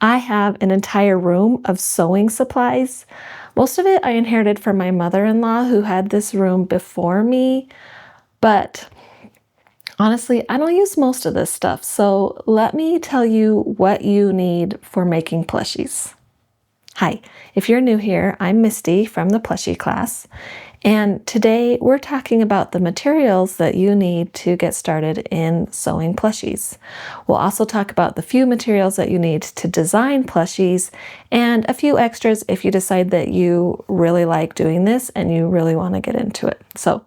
I have an entire room of sewing supplies. Most of it I inherited from my mother-in-law who had this room before me, but honestly, I don't use most of this stuff. So let me tell you what you need for making plushies. Hi, if you're new here, I'm Misty from the Plushie Class, and today we're talking about the materials that you need to get started in sewing plushies. We'll also talk about the few materials that you need to design plushies and a few extras if you decide that you really like doing this and you really want to get into it. So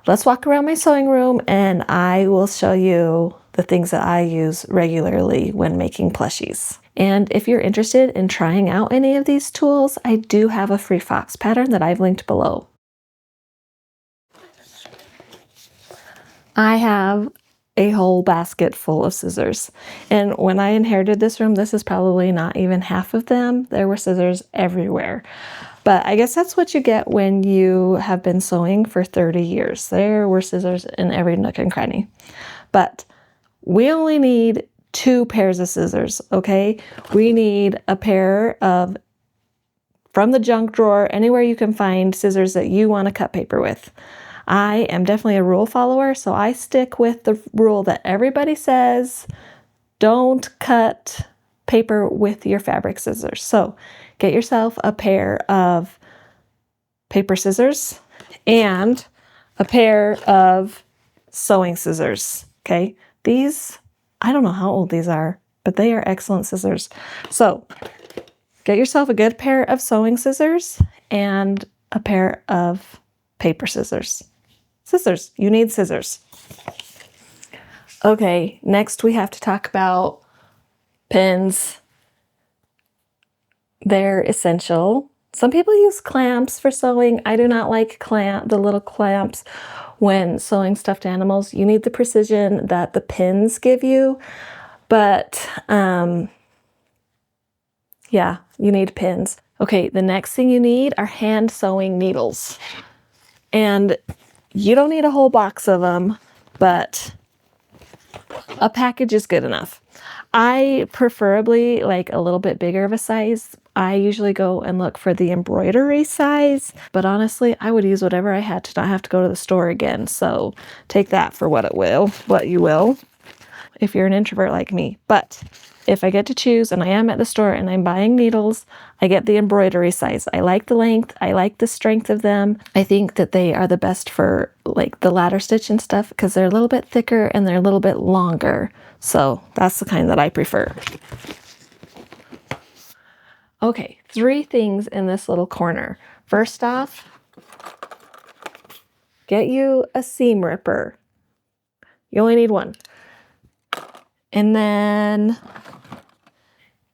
let's walk around my sewing room and I will show you the things that I use regularly when making plushies. And if you're interested in trying out any of these tools, I do have a free fox pattern that I've linked below. I have a whole basket full of scissors. And when I inherited this room, this is probably not even half of them. There were scissors everywhere. But I guess that's what you get when you have been sewing for 30 years. There were scissors in every nook and cranny. But we only need 2 pairs of scissors, okay? We need a pair of, from the junk drawer, anywhere you can find scissors that you want to cut paper with. I am definitely a rule follower, so I stick with the rule that everybody says, don't cut paper with your fabric scissors. So get yourself a pair of paper scissors and a pair of sewing scissors, okay? These, I don't know how old these are, but they are excellent scissors. So get yourself a good pair of sewing scissors and a pair of paper scissors. Scissors, you need scissors. Okay, next we have to talk about pins. They're essential. Some people use clamps for sewing. I do not like the little clamps when sewing stuffed animals. You need the precision that the pins give you, but yeah, you need pins. Okay, the next thing you need are hand sewing needles. And you don't need a whole box of them, but a package is good enough. I preferably like a little bit bigger of a size. I usually go and look for the embroidery size, but honestly, I would use whatever I had to not have to go to the store again. So take that for what you will, if you're an introvert like me. But if I get to choose and I am at the store and I'm buying needles, I get the embroidery size. I like the length. I like the strength of them. I think that they are the best for like the ladder stitch and stuff because they're a little bit thicker and they're a little bit longer. So that's the kind that I prefer. Okay, 3 things in this little corner. First off, get you a seam ripper. You only need 1. And then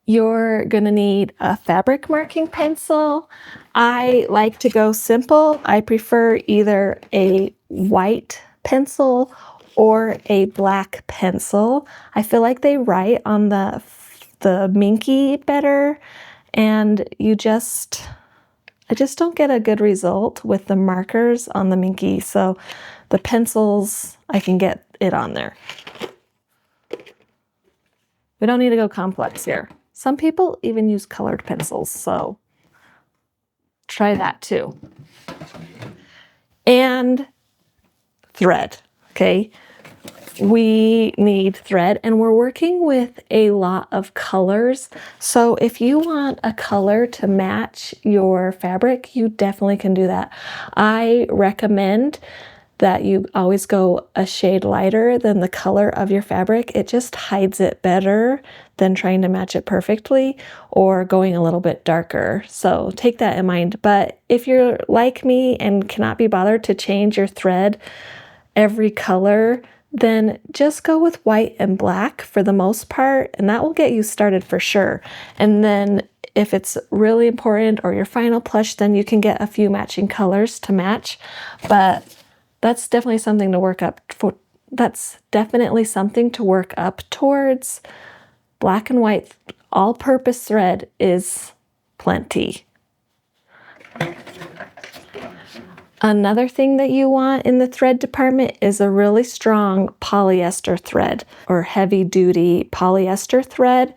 you're gonna need a fabric marking pencil. I like to go simple. I prefer either a white pencil or a black pencil. I feel like they write on the minky better, and I just don't get a good result with the markers on the minky. So the pencils, I can get it on there. We don't need to go complex here. Some people even use colored pencils, so try that too. And thread, okay? We need thread, and we're working with a lot of colors. So if you want a color to match your fabric, you definitely can do that. I recommend that you always go a shade lighter than the color of your fabric. It just hides it better than trying to match it perfectly or going a little bit darker. So take that in mind. But if you're like me and cannot be bothered to change your thread every color, then just go with white and black for the most part, and that will get you started for sure. And then if it's really important or your final plush, then you can get a few matching colors to match. But that's definitely something to work up for. That's definitely something to work up towards. Black and white all-purpose thread is plenty. Another thing that you want in the thread department is a really strong polyester thread or heavy-duty polyester thread.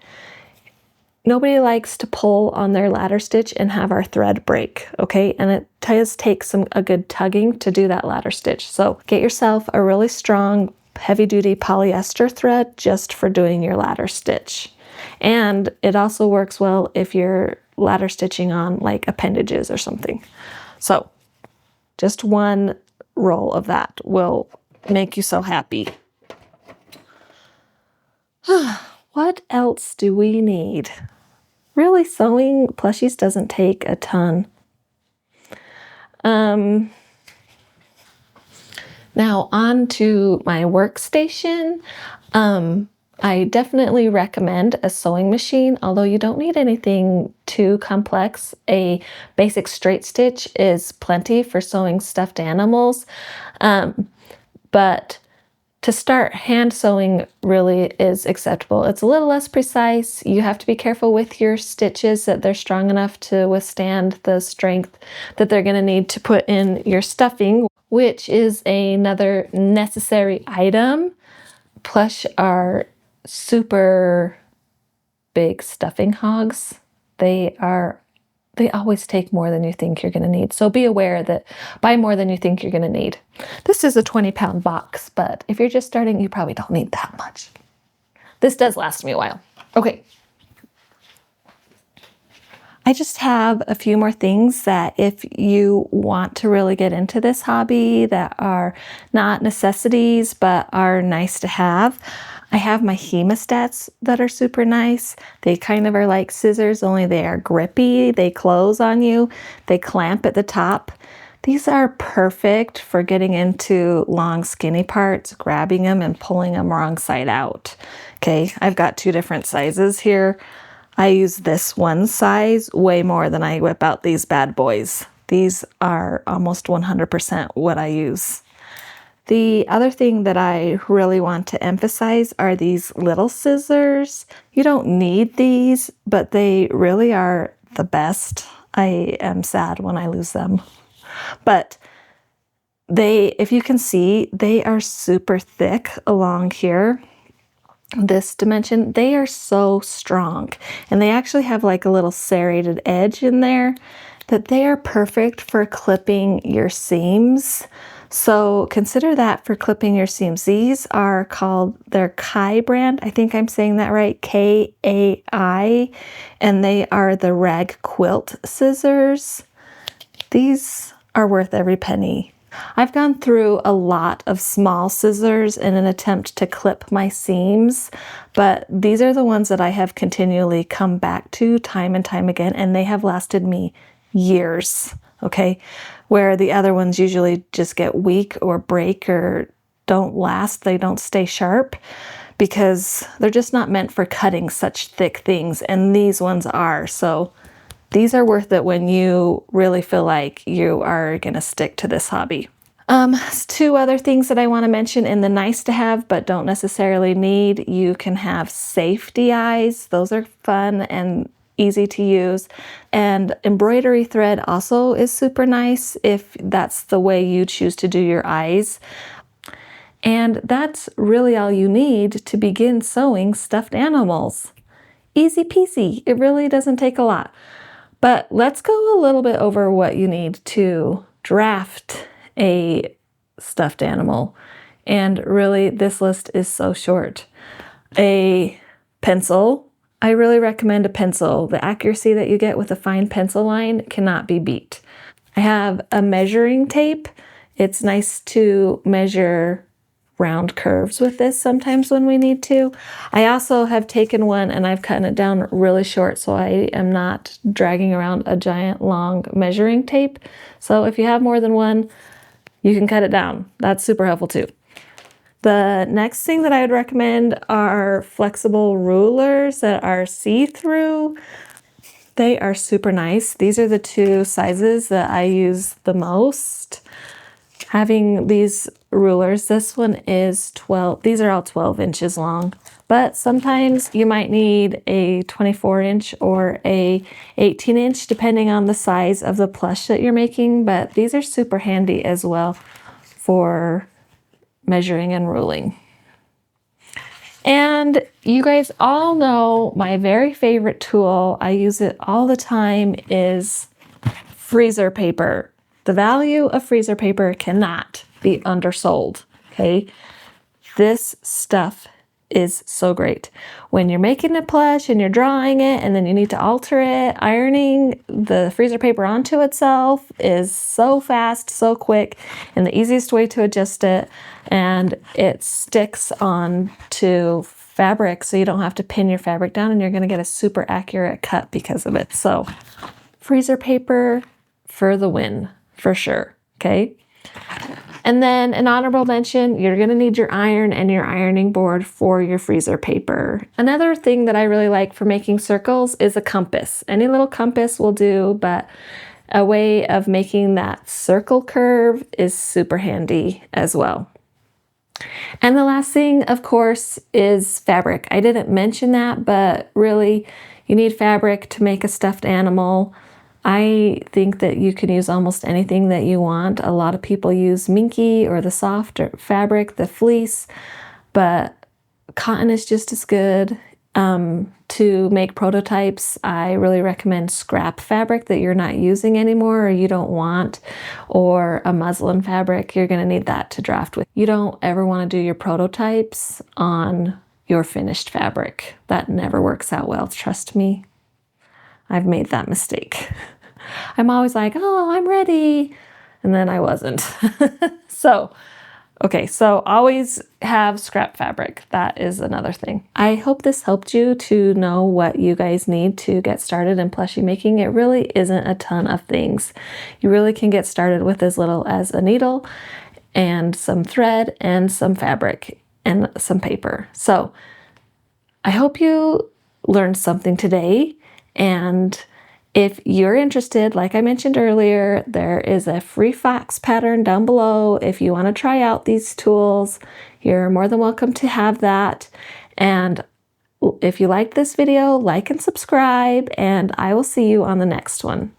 nobody likes to pull on their ladder stitch and have our thread break, okay? And it does take a good tugging to do that ladder stitch. So get yourself a really strong, heavy-duty polyester thread just for doing your ladder stitch. And it also works well if you're ladder stitching on like appendages or something. So just one roll of that will make you so happy. What else do we need? Really, sewing plushies doesn't take a ton. Now on to my workstation. I definitely recommend a sewing machine, although you don't need anything too complex. A basic straight stitch is plenty for sewing stuffed animals. But to start, hand sewing really is acceptable. It's a little less precise. You have to be careful with your stitches that they're strong enough to withstand the strength that they're going to need to put in your stuffing, which is another necessary item. Plush are super big stuffing hogs. They always take more than you think you're going to need. So be aware that buy more than you think you're going to need. This is a 20-pound box, but if you're just starting, you probably don't need that much. This does last me a while. Okay. I just have a few more things that if you want to really get into this hobby that are not necessities, but are nice to have. I have my hemostats that are super nice. They kind of are like scissors, only they are grippy. They close on you. They clamp at the top. These are perfect for getting into long skinny parts, grabbing them and pulling them wrong side out. Okay, I've got two different sizes here. I use this one size way more than I whip out these bad boys. These are almost 100% what I use. The other thing that I really want to emphasize are these little scissors. You don't need these, but they really are the best. I am sad when I lose them. But if you can see, they are super thick along here. This dimension, they are so strong. And they actually have like a little serrated edge in there that they are perfect for clipping your seams. So consider that for clipping your seams. These are called, they're Kai brand. I think I'm saying that right, Kai. And they are the rag quilt scissors. These are worth every penny. I've gone through a lot of small scissors in an attempt to clip my seams, but these are the ones that I have continually come back to time and time again, and they have lasted me years, okay? Where the other ones usually just get weak or break or don't last, they don't stay sharp because they're just not meant for cutting such thick things, and these ones are. So these are worth it when you really feel like you are gonna stick to this hobby. Two other things that I want to mention in the nice to have but don't necessarily need. You can have safety eyes. Those are fun and easy to use. And embroidery thread also is super nice if that's the way you choose to do your eyes. And that's really all you need to begin sewing stuffed animals. Easy peasy. It really doesn't take a lot. But let's go a little bit over what you need to draft a stuffed animal. And really, this list is so short. A pencil. I really recommend a pencil. The accuracy that you get with a fine pencil line cannot be beat. I have a measuring tape. It's nice to measure round curves with this sometimes when we need to. I also have taken one and I've cut it down really short so I am not dragging around a giant long measuring tape. So if you have more than one, you can cut it down. That's super helpful too. The next thing that I would recommend are flexible rulers that are see-through. They are super nice. These are the two sizes that I use the most. Having these rulers, this one is 12, these are all 12 inches long, but sometimes you might need a 24-inch or a 18-inch depending on the size of the plush that you're making, but these are super handy as well for measuring and ruling. And you guys all know my very favorite tool, I use it all the time, is freezer paper. The value of freezer paper cannot be undersold, okay? This stuff is so great. When you're making a plush and you're drawing it and then you need to alter it, ironing the freezer paper onto itself is so fast, so quick, and the easiest way to adjust it. And it sticks on to fabric, so you don't have to pin your fabric down, and you're gonna get a super accurate cut because of it. So freezer paper for the win, for sure, okay? And then an honorable mention, you're gonna need your iron and your ironing board for your freezer paper. Another thing that I really like for making circles is a compass. Any little compass will do, but a way of making that circle curve is super handy as well. And the last thing, of course, is fabric. I didn't mention that, but really, you need fabric to make a stuffed animal. I think that you can use almost anything that you want. A lot of people use minky or the soft fabric, the fleece, but cotton is just as good. To make prototypes, I really recommend scrap fabric that you're not using anymore or you don't want, or a muslin fabric. You're going to need that to draft with. You don't ever want to do your prototypes on your finished fabric. That never works out well, trust me. I've made that mistake. I'm always like, oh, I'm ready. And then I wasn't. So always have scrap fabric. That is another thing. I hope this helped you to know what you guys need to get started in plushie making. It really isn't a ton of things. You really can get started with as little as a needle and some thread and some fabric and some paper. So I hope you learned something today. And if you're interested, like I mentioned earlier, there is a free fox pattern down below. If you want to try out these tools, you're more than welcome to have that. And if you liked this video, like and subscribe, and I will see you on the next one.